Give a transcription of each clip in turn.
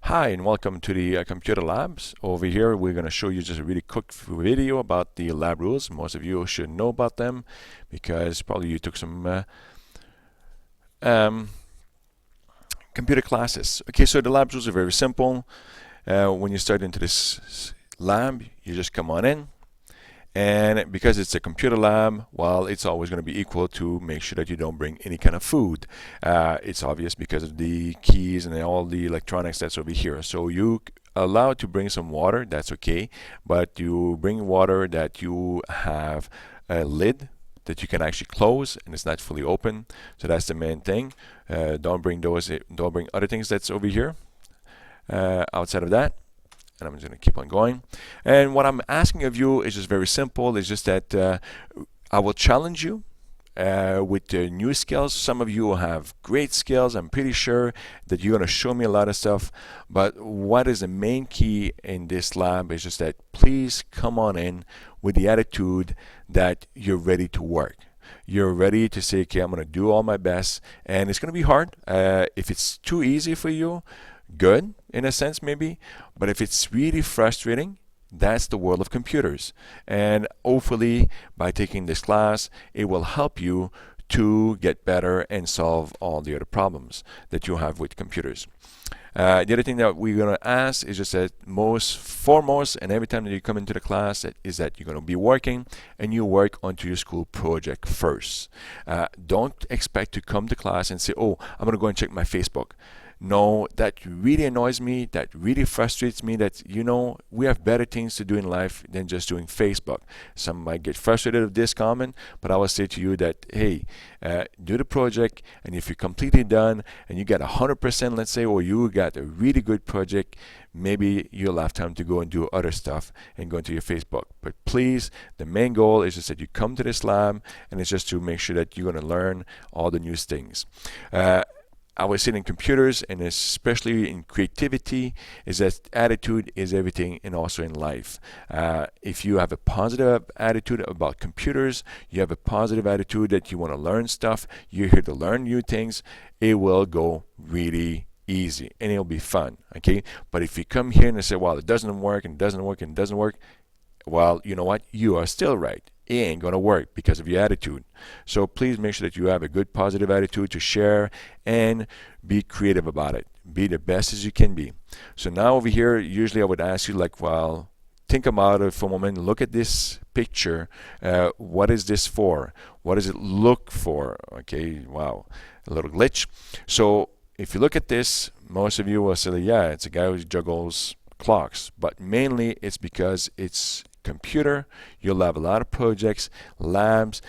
Hi and welcome to the computer labs. Over here we're going to show you just a really quick video about the lab rules. Most of you should know about them because probably you took some um, computer classes. Okay, so the lab rules are very simple. When you start into this lab, you just come on in. And because it's a computer lab, well, it's always going to be equal to make sure that you don't bring any kind of food. It's obvious because of the keys and all the electronics that's over here. So you allowed to bring some water, that's okay. But you bring water that you have a lid that you can actually close and it's not fully open. So that's the main thing. Don't bring other things that's over here outside of that. And I'm just going to keep on going. And what I'm asking of you is just very simple. It's just that I will challenge you with new skills. Some of you will have great skills. I'm pretty sure that you're going to show me a lot of stuff. But what is the main key in this lab is just that please come on in with the attitude that you're ready to work. You're ready to say, okay, I'm going to do all my best. And it's going to be hard. If it's too easy for you, good in a sense maybe, but if it's really frustrating, that's the world of computers. And hopefully by taking this class it will help you to get better and solve all the other problems that you have with computers. The other thing that we're going to ask is just that most foremost, and every time that you come into the class, is that you're going to be working and you work onto your school project first. Don't expect to come to class and say, oh, I'm going to go and check my Facebook. No, that really annoys me, that really frustrates me, that, you know, we have better things to do in life than just doing Facebook. Some might get frustrated with this comment, but I will say to you that, hey, do the project, and if you're completely done and you got 100%, let's say, or you got a really good project, maybe you'll have time to go and do other stuff and go into your Facebook. But please, the main goal is just that you come to this lab, and it's just to make sure that you're going to learn all the new things. I was saying in computers, and especially in creativity, is that attitude is everything, and also in life. If you have a positive attitude about computers, you have a positive attitude that you want to learn stuff, you're here to learn new things, it will go really easy and it'll be fun. Okay, but if you come here and say, well, it doesn't work and it doesn't work and it doesn't work, well, you know what, you are still right. It ain't going to work because of your attitude. So please make sure that you have a good positive attitude to share and be creative about it. Be the best as you can be. So now over here, usually I would ask you, like, well, think about it for a moment. Look at this picture. What is this for? What does it look for? Okay, wow, a little glitch. So if you look at this, most of you will say, yeah, it's a guy who juggles clocks. But mainly it's because it's computer. You'll have a lot of projects, labs.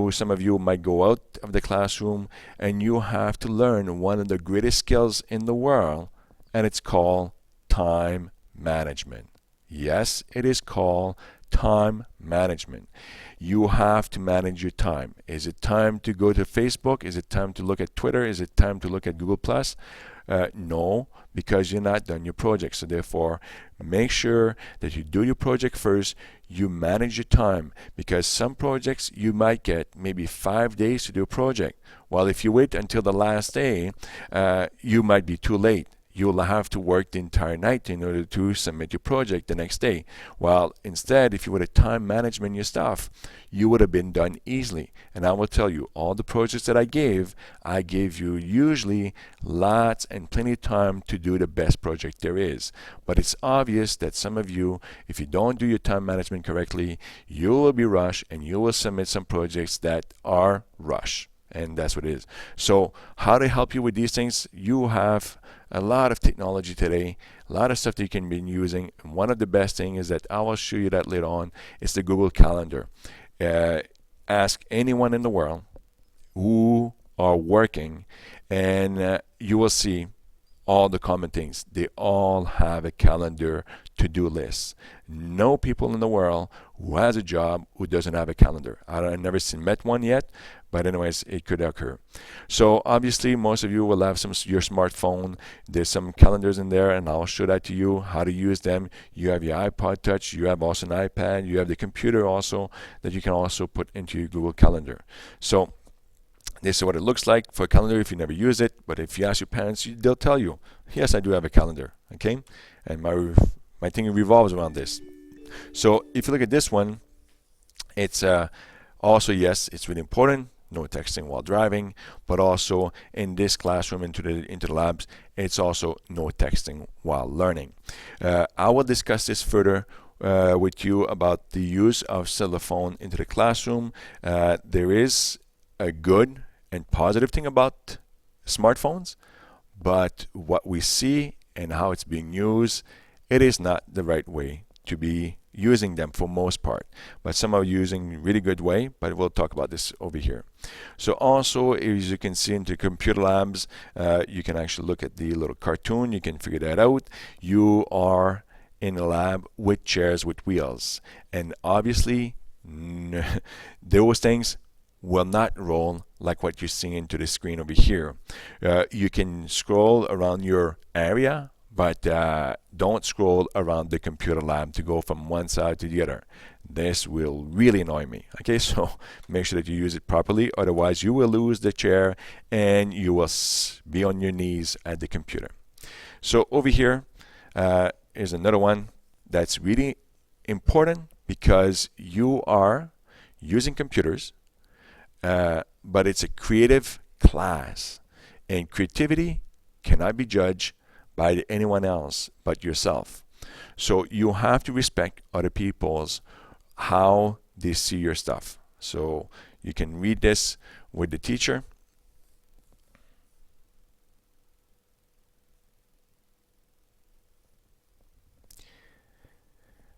Some of you might go out of the classroom and you have to learn one of the greatest skills in the world, and it's called time management. Yes, it is called time management. You have to manage your time. Is it time to go to Facebook? Is it time to look at Twitter? Is it time to look at Google Plus? No, because you're not done your project. So therefore, make sure that you do your project first. You manage your time, because some projects you might get maybe 5 days to do a project. Well, if you wait until the last day, you might be too late. You'll have to work the entire night in order to submit your project the next day. Well, instead, if you would have time management your stuff, you would have been done easily. And I will tell you, all the projects that I gave you usually lots and plenty of time to do the best project there is. But it's obvious that some of you, if you don't do your time management correctly, you will be rushed and you will submit some projects that are rushed. And that's what it is. So how to help you with these things? You have a lot of technology today, a lot of stuff that you can be using. And one of the best things is that I will show you that later on. It's the Google Calendar. Ask anyone in the world who are working, and you will see all the common things. They all have a calendar to-do list. No people in the world who has a job who doesn't have a calendar. I've never met one yet, but anyways, it could occur. So obviously, most of you will have your smartphone. There's some calendars in there, and I'll show that to you, how to use them. You have your iPod Touch. You have also an iPad. You have the computer also that you can also put into your Google Calendar. So This is what it looks like for a calendar if you never use it. But if you ask your parents, they'll tell you, yes, I do have a calendar. Okay, and my thing revolves around this. So if you look at this one, it's also, yes, it's really important. No texting while driving, but also in this classroom, into the labs, it's also no texting while learning. I will discuss this further with you about the use of cell phone into the classroom. There is a good and positive thing about smartphones, but what we see and how it's being used, it is not the right way to be using them for most part. But some are using really good way, but we'll talk about this over here. So also, as you can see into computer labs, you can actually look at the little cartoon. You can figure that out. You are in a lab with chairs with wheels, and obviously those things will not roll like what you're seeing into the screen over here. You can scroll around your area, but don't scroll around the computer lab to go from one side to the other. This will really annoy me. Okay, so make sure that you use it properly, otherwise you will lose the chair and you will be on your knees at the computer. So over here is another one that's really important, because you are using computers, but it's a creative class, and creativity cannot be judged by anyone else but yourself. So you have to respect other people's how they see your stuff. So you can read this with the teacher.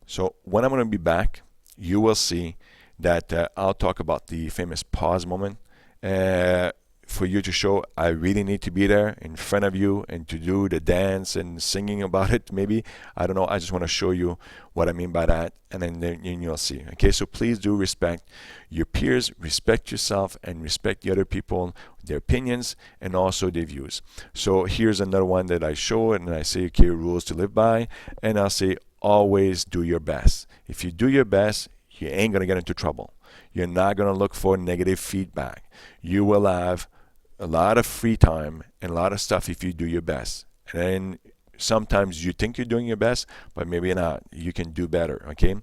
So when I'm going to be back, you will see that I'll talk about the famous pause moment for you to show I really need to be there in front of you and to do the dance and singing about it. Maybe, I don't know, I just want to show you what I mean by that, and then you'll see. Okay, so please do respect your peers, respect yourself, and respect the other people, their opinions, and also their views. So here's another one that I show, and I say, okay, rules to live by, and I'll say, always do your best. If you do your best, you ain't going to get into trouble. You're not going to look for negative feedback. You will have a lot of free time and a lot of stuff if you do your best. And then sometimes you think you're doing your best, but maybe not. You can do better, okay?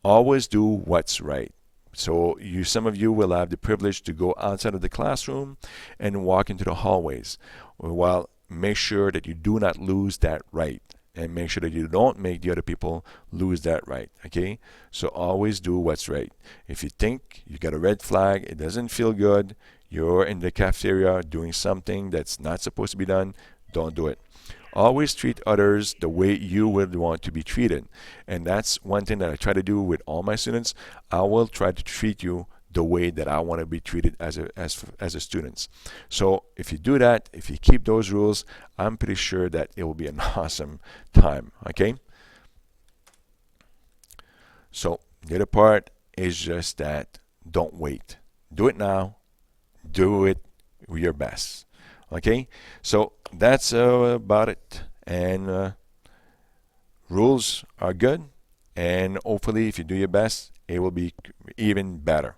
Always do what's right. So some of you will have the privilege to go outside of the classroom and walk into the hallways. Well, make sure that you do not lose that right, and make sure that you don't make the other people lose that right, okay? So always do what's right. If you think you got a red flag, it doesn't feel good, you're in the cafeteria doing something that's not supposed to be done, don't do it. Always treat others the way you would want to be treated. And that's one thing that I try to do with all my students. I will try to treat you the way that I want to be treated as a student. So if you do that, if you keep those rules, I'm pretty sure that it will be an awesome time, okay? So the other part is just that don't wait. Do it now. Do it with your best, okay? So that's about it. And rules are good, and hopefully if you do your best, it will be even better.